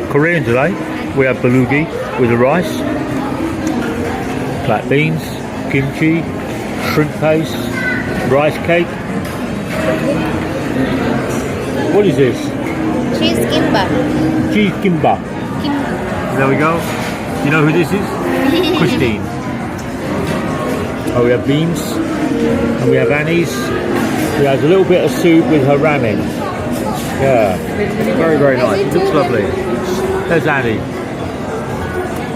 Korean today. We have bulgogi with the rice, black beans, kimchi, shrimp paste, rice cake. What is this? Cheese kimbap. Cheese kimbap. There we go. You know who this is? Christine. Oh, we have beans, and we have anise. We have a little bit of soup with her ramen. Yeah, very, very nice. It looks lovely. There's Annie.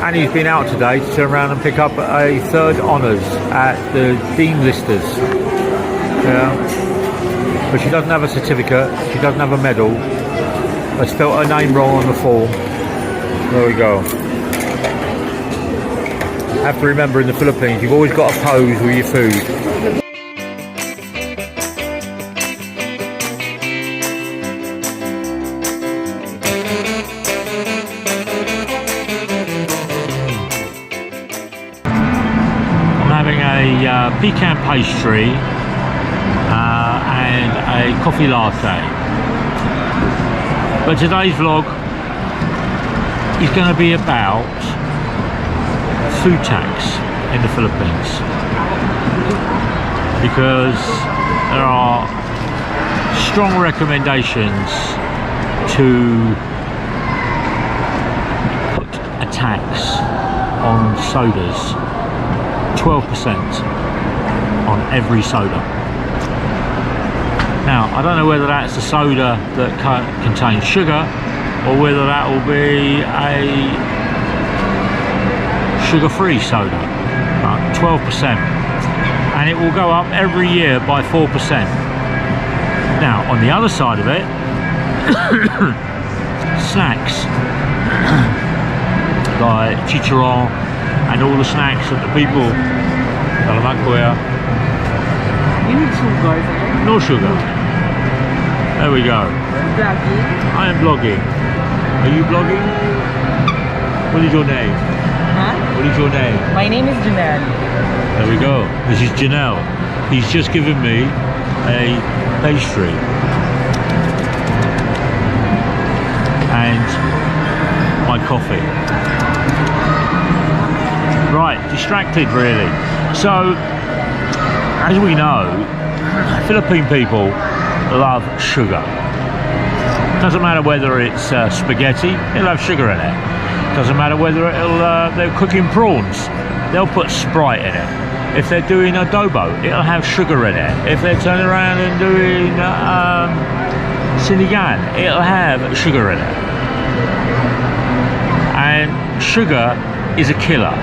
Annie's been out today to turn around and pick up a third honours at the Dean Listers. Yeah, but she doesn't have a certificate. She doesn't have a medal. I spelled her name wrong on the form. There we go. Have to remember, in the Philippines, you've always got to pose with your food. A pecan pastry and a coffee latte. But today's vlog is going to be about food tax in the Philippines, because there are strong recommendations to put a tax on sodas. 12% on every soda. Now, I don't know whether that's a soda that contains sugar, or whether that will be a sugar-free soda. 12%, and it will go up every year by 4%. Now, on the other side of it, snacks like chicharron and all the snacks that the people. Salamat kuya. You need sugar. No sugar. There we go. Vlogging? I am blogging. Are you blogging? What is your name? Huh? What is your name? My name is Janelle. There we go. This is Janelle. He's just given me a pastry. And my coffee. Right, distracted really. So, as we know, Philippine people love sugar. Doesn't matter whether it's spaghetti, it'll have sugar in it. Doesn't matter whether they're cooking prawns, they'll put Sprite in it. If they're doing adobo, it'll have sugar in it. If they're turning around and doing sinigang, it'll have sugar in it. And sugar is a killer.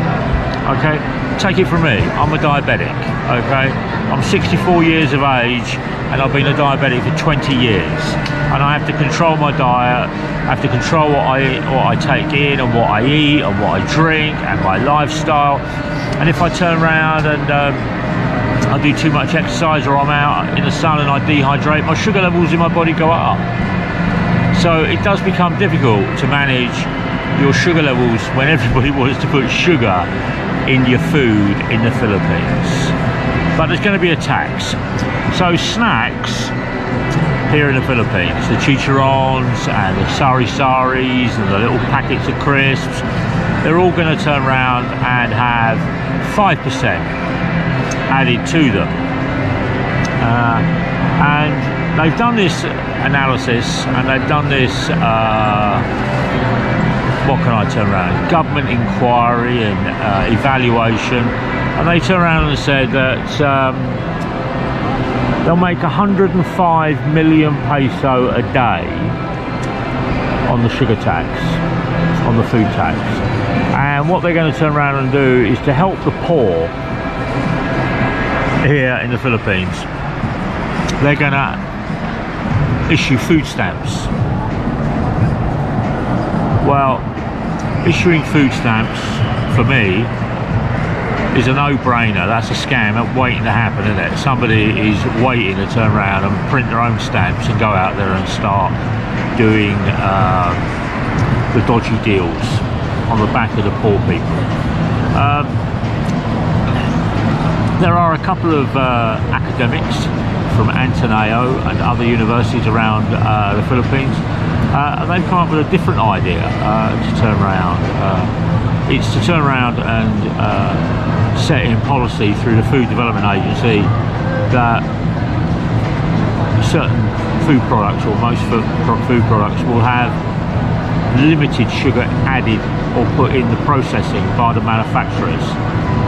Okay, take it from me, I'm a diabetic. Okay, I'm 64 years of age and I've been a diabetic for 20 years, and I have to control my diet. I have to control what I take in and what I eat and what I drink and my lifestyle. And if I turn around and I do too much exercise, or I'm out in the sun and I dehydrate, my sugar levels in my body go up. So it does become difficult to manage your sugar levels when everybody wants to put sugar in your food in the Philippines. But there's going to be a tax. So snacks here in the Philippines, the chicharrons and the sari-saris and the little packets of crisps, they're all going to turn around and have 5% added to them. And they've done this analysis, and they've done this what can I turn around? Government inquiry and evaluation, and they turn around and said that they'll make 105 million peso a day on the sugar tax, on the food tax. And what they're going to turn around and do is to help the poor here in the Philippines. They're going to issue food stamps. Well, issuing food stamps, for me, is a no-brainer. That's a scam waiting to happen, isn't it? Somebody is waiting to turn around and print their own stamps and go out there and start doing the dodgy deals on the back of the poor people. There are a couple of academics from Ateneo and other universities around the Philippines, And they've come up with a different idea to turn around. It's to turn around and set in policy through the Food Development Agency that certain food products, or most food products, will have limited sugar added or put in the processing by the manufacturers.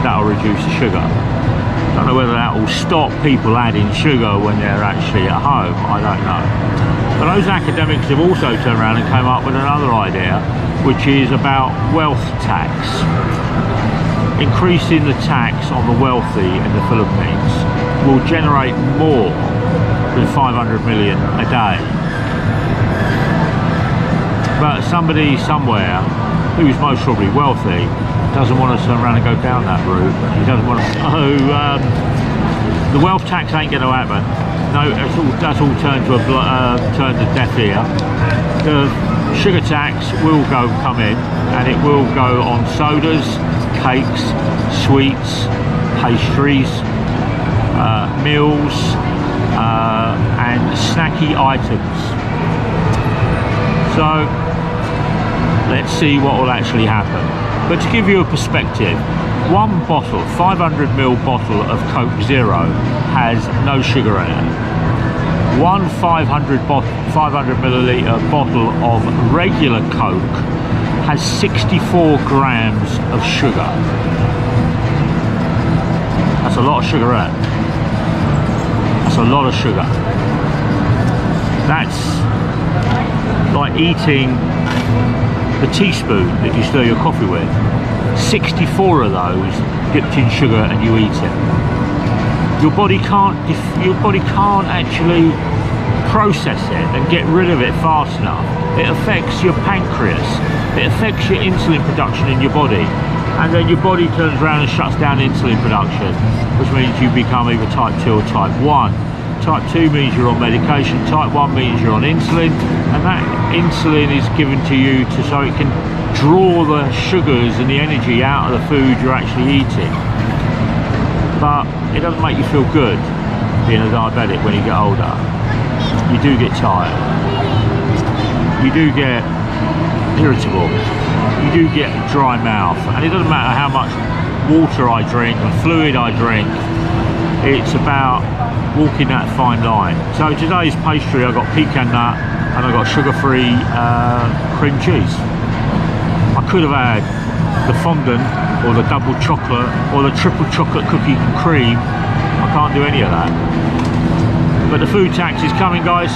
That will reduce the sugar. I don't know whether that will stop people adding sugar when they're actually at home, I don't know. But those academics have also turned around and came up with another idea, which is about wealth tax. Increasing the tax on the wealthy in the Philippines will generate more than 500 million a day. But somebody somewhere who's most probably wealthy doesn't want to turn around and go down that route. He doesn't want to. So the wealth tax ain't going to happen. No, that's all turned to deaf ear. The sugar tax will come in, and it will go on sodas, cakes, sweets, pastries, meals, and snacky items. So let's see what will actually happen. But to give you a perspective, one bottle, 500ml bottle of Coke Zero has no sugar in it. One 500ml bottle of regular Coke has 64 grams of sugar. That's a lot of sugar in it. That's a lot of sugar. That's like eating the teaspoon that you stir your coffee with. 64 of those dipped in sugar, and you eat it. Your body can't actually process it and get rid of it fast enough. It affects your pancreas. It affects your insulin production in your body, and then your body turns around and shuts down insulin production, which means you become either type 2 or type 1. Type 2 means you're on medication, type 1 means you're on insulin, and that insulin is given to you so it can draw the sugars and the energy out of the food you're actually eating. But it doesn't make you feel good being a diabetic when you get older. You do get tired. You do get irritable. You do get a dry mouth. And it doesn't matter how much water I drink and fluid I drink. It's about walking that fine line. So today's pastry, I got pecan nut and I got sugar-free cream cheese. I could have had the fondant or the double chocolate or the triple chocolate cookie and cream. I can't do any of that. But the food tax is coming, guys.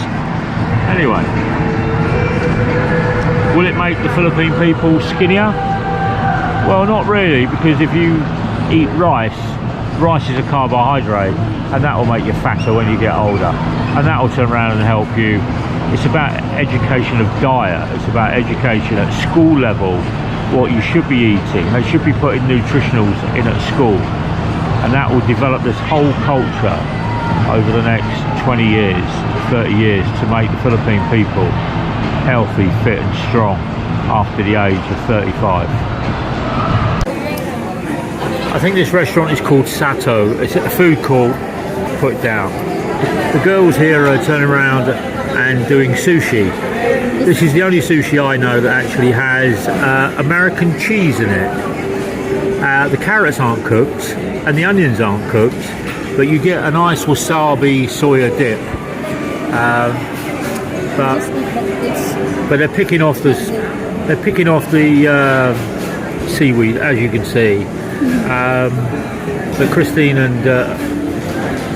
Anyway, will it make the Philippine people skinnier? Well, not really, because if you eat rice is a carbohydrate, and that will make you fatter when you get older, and that will turn around and help you. It's about education of diet. It's about education at school level, what you should be eating. They should be putting nutritionals in at school, and that will develop this whole culture over the next 20 years, 30 years, to make the Philippine people healthy, fit and strong after the age of 35. I think this restaurant is called Sato. It's at the food court. Put down. The girls here are turning around and doing sushi. This is the only sushi I know that actually has American cheese in it. The carrots aren't cooked and the onions aren't cooked, but you get a nice wasabi soya dip. But they're picking off the seaweed, as you can see. But Christine and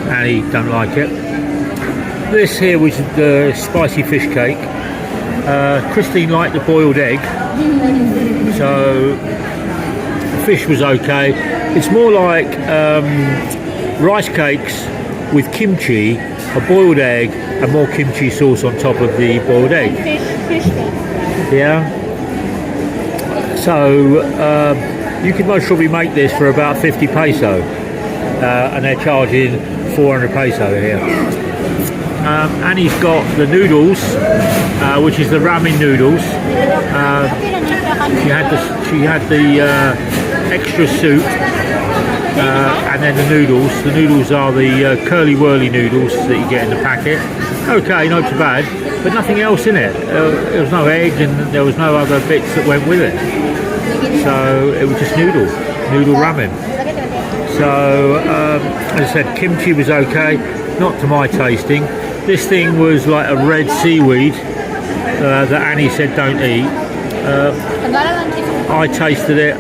Annie don't like it. This here was the spicy fish cake. Christine liked the boiled egg, so the fish was okay. It's more like rice cakes with kimchi, a boiled egg, and more kimchi sauce on top of the boiled egg. Fish. Yeah. So you could most probably make this for about 50 peso, and they're charging 400 peso here. Annie's got the noodles, which is the ramen noodles. She had the extra soup, And then the noodles. The noodles are the curly whirly noodles that you get in the packet. Okay, not too bad, but nothing else in it. There was no egg and there was no other bits that went with it. So it was just noodle ramen. So as I said, kimchi was okay, not to my tasting. This thing was like a red seaweed that Annie said don't eat. I tasted it.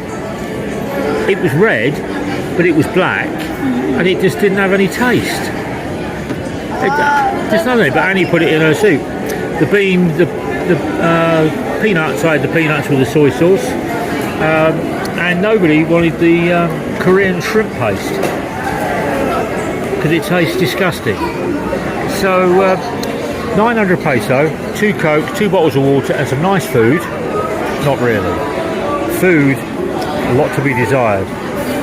It was red, but it was black, and it just didn't have any taste. Just nothing. But Annie put it in her soup. The peanuts. I had the peanuts with the soy sauce, and nobody wanted the Korean shrimp paste because it tastes disgusting. So 900 peso, 2 Coke, 2 bottles of water, and some nice food. Not really. Food, a lot to be desired.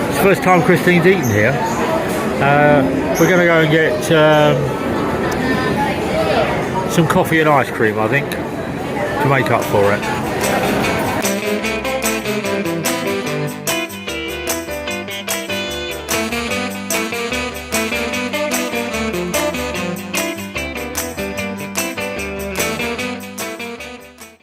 It's the first time Christine's eaten here. We're going to go and get some coffee and ice cream, I think, to make up for it.